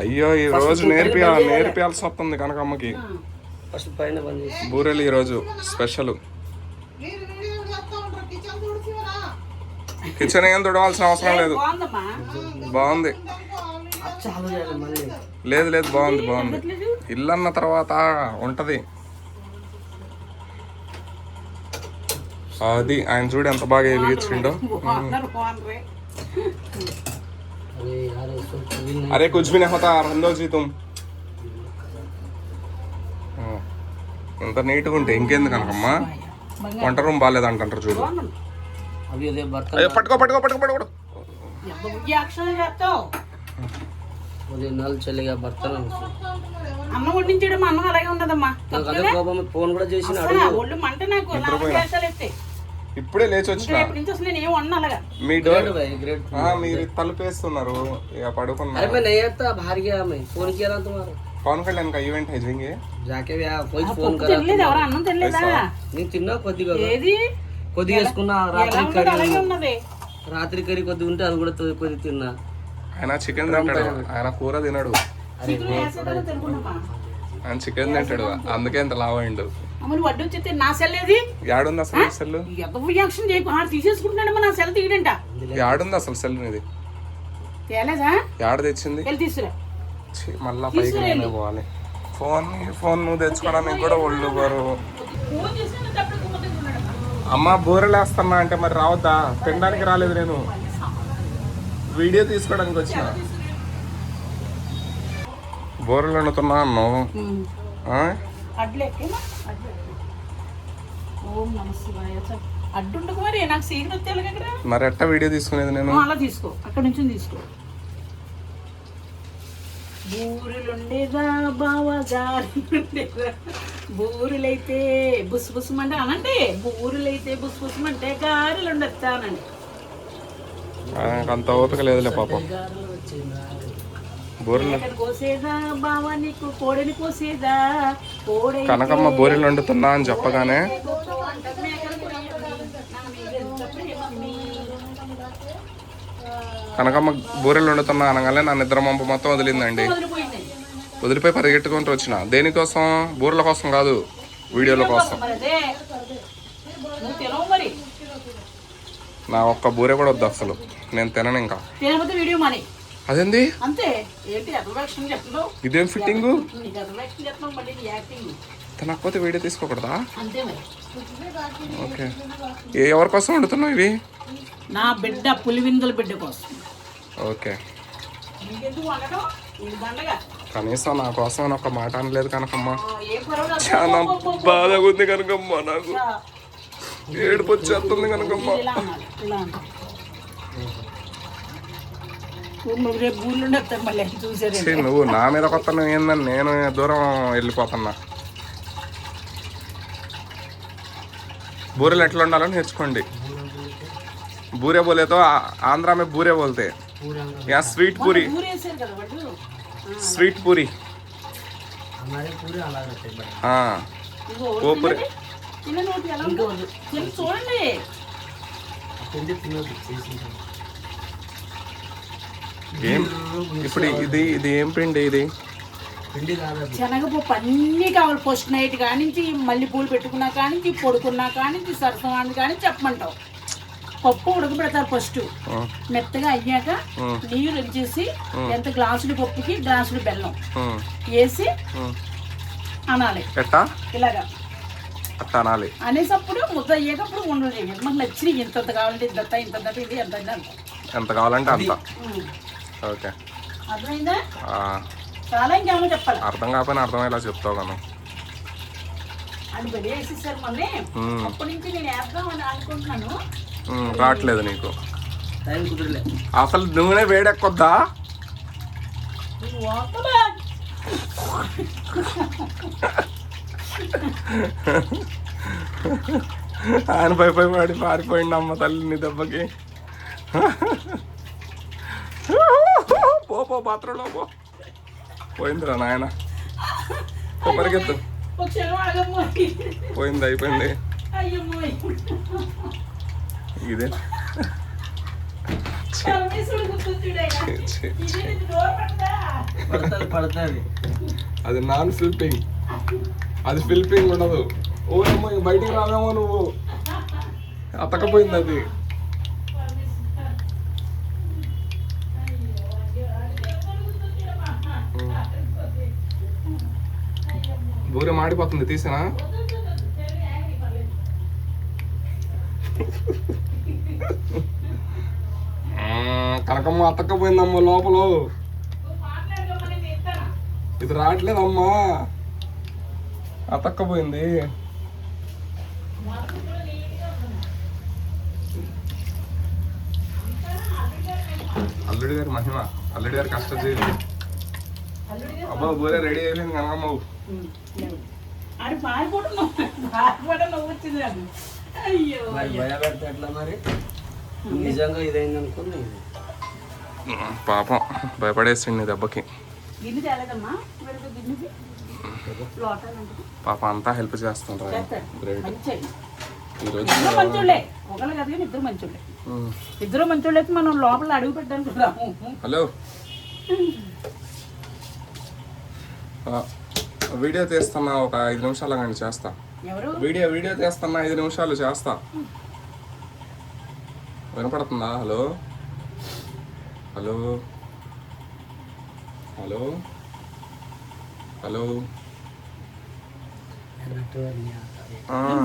అయ్యో ఈ రోజు నేర్పియాల్సి వస్తుంది కనకమ్మకి బూరెలు. ఈ రోజు స్పెషల్. కిచెన్ ఏం తుడవాల్సిన అవసరం లేదు. బాగుంది. లేదు లేదు బాగుంది బాగుంది. ఇల్లు అన్న తర్వాత ఉంటది అది. ఆయన చూడు ఎంత బాగా వెలిగించిండో. అరే కుछ भी नहीं होता రందో జీ తుమ్. ఎంత నీట్గా ఉంటే ఇంకేంది కనకమ్మా. వంట రూమ్ బాగాలేదంటారు చూడు. పట్టుకో పట్టుకో పట్టుకో పట్టుకో. అమ్మ వడ్డించడం మా అమ్మ అలాగే ఉండదమ్మా. ఫోన్ కూడా చేసి ఒళ్ళు మంట నాకు. ఇప్పుడే లేచి వచ్చిన. మీ డోర్ మీరు తలుపేస్తున్నారు ఇక పడుకున్నారు. పవన్ కళ్యాణ్ का इवेंट है जाएंगे जाके कोई फोन करा. అన్నం తినలేదా? నేను తిన్నా కొద్దిగా వేసుకున్నా. రాత్రి కర్రీ కొద్దిగా ఉంటే అది కూడా కొద్దిగా తిన్నా. ఆయన చికెన్ తింటాడు, ఆయన కూర తినడు. ఆయన చికెన్ తింటాడు, అందుకే ఇంత లావు అయిండు. యాడుంది అసలు సెల్? యాడుంది అసలు సెల్ నీది? యాడ తెచ్చింది? మళ్ళా పైకి నేనే పోవాలి. ఫోన్ నువ్వు తెచ్చుకోవడానికి కూడా ఒళ్ళు బరువు. అమ్మ బూరెలు వేస్తున్నా అంటే మరి రావద్దా? తినడానికి రాలేదు, నేను వీడియో తీసుకోవడానికి వచ్చిన. బూరెలు వండుతున్నా అన్నావు. మరి ఎట్ట వీడియో తీసుకునేది నేను? అలా తీసుకో, అక్కడ నుంచి తీసుకో. బూరెలుండేదా బావగారుండేదా, బూరెలైతే బుస్ బుస్మంటే అనండి. బూరెలైతే బుస్ బుస్మంటే గారెలు ఉండొచ్చానండి. అంత ఓపిక లేదులే పాపం. కోసేదా బావా నీకు కోడని కోసేదా. కనకమ్మ బూరెలు వండుతున్నా అని చెప్పగానే కనకమ్మ బూరెలు వండుతున్నా అనగానే నా నిద్ర మంప మొత్తం వదిలిందండి. వదిలిపోయి పరిగెట్టుకుంటూ వచ్చిన. దేనికోసం? బూరెల కోసం కాదు, వీడియోల కోసం. నా ఒక్క బూరె కూడా వద్దు అసలు, నేను తినను ఇంకా. అదేంది ఇదేం ఫిట్టింగ్? తినకపోతే వీడియో తీసుకోకూడదా? ఓకే. ఎవరి కోసం వండుతున్నావు ఇవి? నా బిడ్డ పులివిందుల బిడ్డ కోసం. ఓకే. కనీసం నా కోసం ఒక మాట అనలేదు కనకమ్మ. చాలా బాధగా ఉంది కనకమ్మ, నాకు ఏడుపు వచ్చేస్తుంది కనకమ్మ. నువ్వు నా మీద కొత్త ఏందని నేను దూరం వెళ్ళిపోతున్నా. బూరెలు ఎట్లా ఉండాలో నేర్చుకోండి. బూరే बोले तो आंध्रा में बूरे बोलते हैं, यहाँ स्वीट पूरी. स्वीट पूरी हाँ वो पूरी. ఇప్పుడు ఇది ఏం పిండి? ఇది శనగపప్పు అన్నీ కావాలి. ఫస్ట్ నైట్ కానించి మల్లెపూలు పెట్టుకున్నా కానించి పొడుకున్నా కానించి సరసవాణి కానీ చెప్పమంటావు. పప్పు ఉడకబెడతారు ఫస్ట్. మెత్తగా అయ్యాక నీళ్ళు వచ్చేసి ఎంత గ్లాసులు పప్పుకి గ్లాసులు బెల్లం వేసి అనాలి. ఇలాగా అనాలి అనేసప్పుడు ముద్ద అయ్యేటప్పుడు ఉండలు చేయాలి. మనకు నచ్చిన ఇంత కావాలంటే ఇంత ఇంత ఇది ఎంత ఎంత కావాలంటే అంత. ఓకే, అర్థమైందా? చాలా ఇంకేమో చెప్పాలి. అర్థం కాకపోయినా అర్థమయ్యేలా చెప్తావు కదా. అని బలి వేసేసారు మొన్నే. అప్పటి నుంచి నేను వేద్దామని అనుకుంటున్నాను. రావట్లేదు నీకు అసలు. నూనె వేడెక్కొద్దా? ఆయన పై పడి పారిపోయింది అమ్మ తల్లిని దెబ్బకి. పో బాత్రూంలో పో. పోయిందిరా నాయన, పరిగెత్తు. పోయింది, అయిపోయింది. ఇదే పరమేశ్వరుడు గుర్తుంది చూడయ్యా. ఇదే నీకు డోర్ పడదా? పడుతుంది అది నాన్ ఫిల్పింగ్, అది ఫిల్పింగ్ ఉండదు. ఓ ఏమో బయటికి రావేమో నువ్వు, అతకపోయింది అది. బూరె మాడిపోతుంది, తీసేనా? కనకమ్మ అతకపోయిందమ్మా లోపల, ఇది రావట్లేదమ్మా, అతక్కపోయింది. అల్లుడి గారి మహిమ, అల్లుడి గారి కష్టజీవి. అబ్బా బూరె రెడీ అయిపోయింది కనకమ్మ. ఆడి పారిపోవడం నవ్వు వచ్చింది నాకు. అయ్యో భయపెడితే ఎట్లా మరి? నిజంగా ఇదైంది అనుకున్నా. పాపం భయపడేసింది దెబ్బకి. గిన్నె తేలేదమ్మా, గిన్నెకి పాప అంతా హెల్ప్ చేస్తుంటారు. గ్రేట్. ఈరోజు మంచోళ్ళే, ఒకళ్ళు కదా కానీ ఇద్దరు మంచోళ్ళే. ఇద్దరు మంచోళ్ళు అయితే మనం లోపల అడుగు పెట్టడానికి రాము. హలో, వీడియో తీస్తున్నా, ఒక 5 నిమిషాలు కానీ చేస్తా. ఎవరు? వీడియో తీస్తున్నా, 5 నిమిషాలు చేస్తా. వినపడుతుందా? Hello hello hello hello.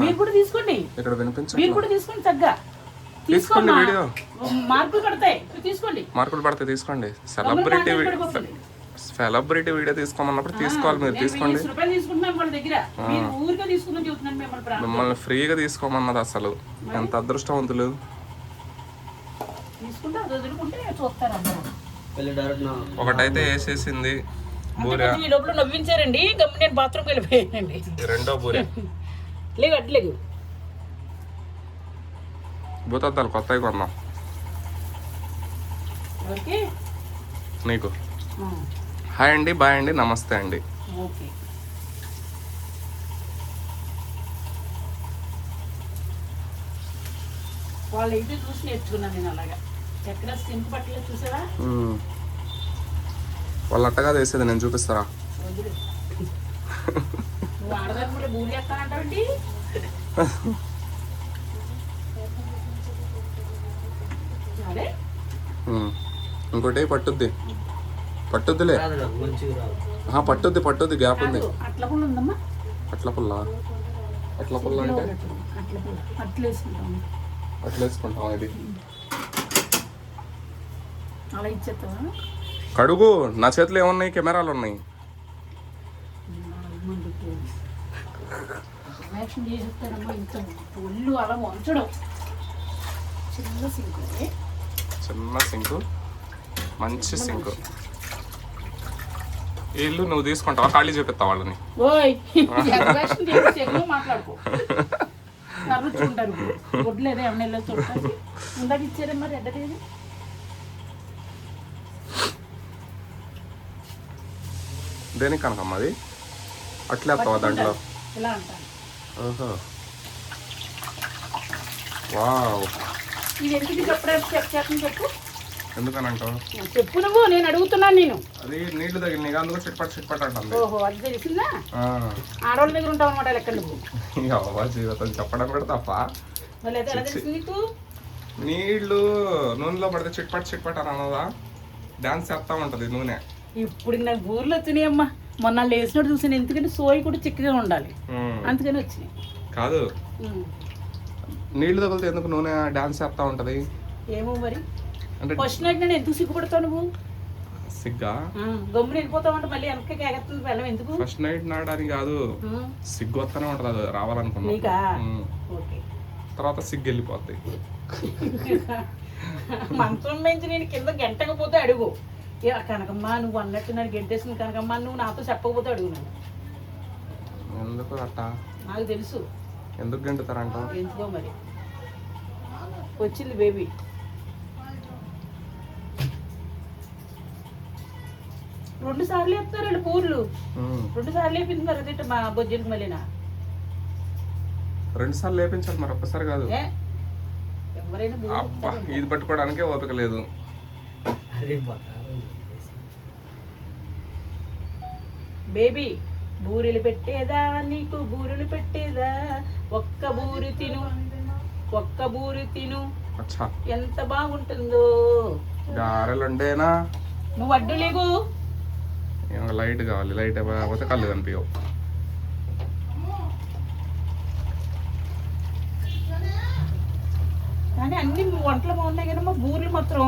మీరు కూడా తీసుకోండి, ఇక్కడ వినిపించ, మీరు కూడా తీసుకోండి, తగ్గ తీసుకోండి. వీడియో మార్కులు పడతాయి, తీసుకోండి. మార్కులు పడితే తీసుకోండి. సెలబ్రిటీ వీడియో తీసుకోమన్నప్పుడు తీసుకోవాలి, మీరు తీసుకోండి. 20 రూపాయలు తీసుకుంటున్నాం వాళ్ళ దగ్గర, మీరు ఊరికే తీసుకుని చెబుతున్నాను మిమ్మల్ని. మిమ్మల్ని ఫ్రీగా తీసుకోమన్నది, అసలు ఎంత అదృష్టవంతులు. తీసుకుంటే అది వదులుకుంటే చూస్తారు అందరూ. ఒకటైతే వేసేసింది బూరె, ఈ లోపల నవ్వించారండి. గమ్ము నేను బాత్రూమ్కి వెళ్ళిపోయానండి. రెండో బూరె. లేవు అట్లేదు, భూతద్దాలు కొత్తవి కొన్నాం ఓకే. నీకు హాయ్ అండి, బాయ్ అండి, నమస్తే అండి. ఓకే. వాళ్ళు అయితే చూసి నేర్చుకున్నాను నేను. అలాగా ఎక్కడ సింక్ పట్టలేదు చూసారా? వాళ్ళు అట్టగా వేసేది నేను చూపిస్తారా? వదిలే, నువ్వు ఆడదాని కూడా బూరి వేస్తానంటావండి. అదే ఇంకోటి పట్టుద్దిలే, పట్టుద్ది, గ్యాప్ ఉంది. అట్ల పుల్ల ఉందమ్మా. అట్ల పుల్ల అంటే అట్లా వేసుకుంటాం, అట్లా వేసుకుంటాం. ఇది అలా ఇచ్చేస్తావా? కడుగు. నా చేతిలో ఏమున్నాయి? కెమెరాలు ఉన్నాయి. యాక్షన్ చేసేస్తాడమ్మా. ఇంత ఒళ్ళు అలా వంచడం. చిన్న సింకు, మంచి సింకు. ఈ ఇల్లు నువ్వు తీసుకుంటావా? ఖాళీ చూపిస్తావు వాళ్ళని. ఓయ్ మాట్లాడుకో, కర్రుచుంటారు. గుడ్లేదే ఏమన్నా చూడటానికి ఇందాక ఇచ్చారే మరి ఎడ్డలేదు. దేనికి కనకమ్మ అది? అట్లే వస్తావా దాంట్లో? ఇలా అంటాను. ఓహో, వావ్. ఇది ఎందుకు చెప్పు. ఎందుకనంటావు? చెప్పు నువ్వు, నేను అడుగుతున్నాను. నేను అది నీళ్లు తగిలి నీకు అందులో చిట్పట్ అంటుంది. ఓహో, అది తెలిసిందా? ఆడవాళ్ళ దగ్గర ఉంటావు అనమాట లెక్క నువ్వు. జీవితం చెప్పడం కూడా తప్ప. ఎలా తెలిసింది నీకు? నీళ్లు నూనెలో పడితే చిట్పట్ అని అన్నదా? డాన్స్ చేస్తా ఉంటది నూనె. ఇప్పుడు నాకు ఊర్లో వచ్చినాయమ్మా. మొన్న లేచినట్టు చూసాను. ఎందుకంటే సోయి కూడా చిక్కగా ఉండాలి, అందుకని వచ్చినాయి. కాదు, నీళ్లు తగిలితే ఎందుకు నూనె డాన్స్ చేస్తా ఉంటది? ఏమో మరి. అంటే ఫస్ట్ నైట్ నేను ఎందుకు సిగ్గుపడతావు నువ్వు? సిగ్గా? గమ్మున వెళ్ళిపోతావు అంటే మళ్ళీ వెనక్కి ఎగస్తుంది వెళ్ళం ఎందుకు? ఫస్ట్ నైట్ నాడని కాదు, సిగ్గు వస్తానే ఉంటది. అది రావాలనుకున్నా, తర్వాత సిగ్గు వెళ్ళిపోద్ది. మంచం నుంచి నేను కింద గంటకపోతే అడుగు. కనకమ్మ నువ్వు అన్నట్టు నన్ను గెంటేసింది కనకమ్మ, నువ్వు నాతో చెప్పకపోతే అడుగు. నన్ను ఎందుకు అట్టా? నాకు తెలుసు ఎందుకు గంటుతారంట. ఎందుకో మరి. వచ్చింది బేబీ. రెండు సార్లు వేస్తారు పూర్లు. 2 సార్లు వేపింది మరి అదే మా బొజ్జలకి మళ్ళీనా 2 సార్లు లేపించాలి మరి, ఒక్కసారి కాదు. ఎవరైనా ఇది పట్టుకోవడానికే ఓపిక లేదు. అరే బకారం. బేబీ బూరెలు పెట్టేదా నీకు బూరెలు పెట్టేదా ఒక్క బూరి తిను ఒక్క బూరి తిను అచ్చా ఎంత బాగుంటుందో గారెలు ఉండేనా నువ్వు అడ్డు లేవు లైట్ కావాలి లైట్ అయిపోతే కళ్ళు కనిపించవు కానీ అన్ని వంటలు బాగున్నాయి కదమ్మా బూరెలు మాత్రం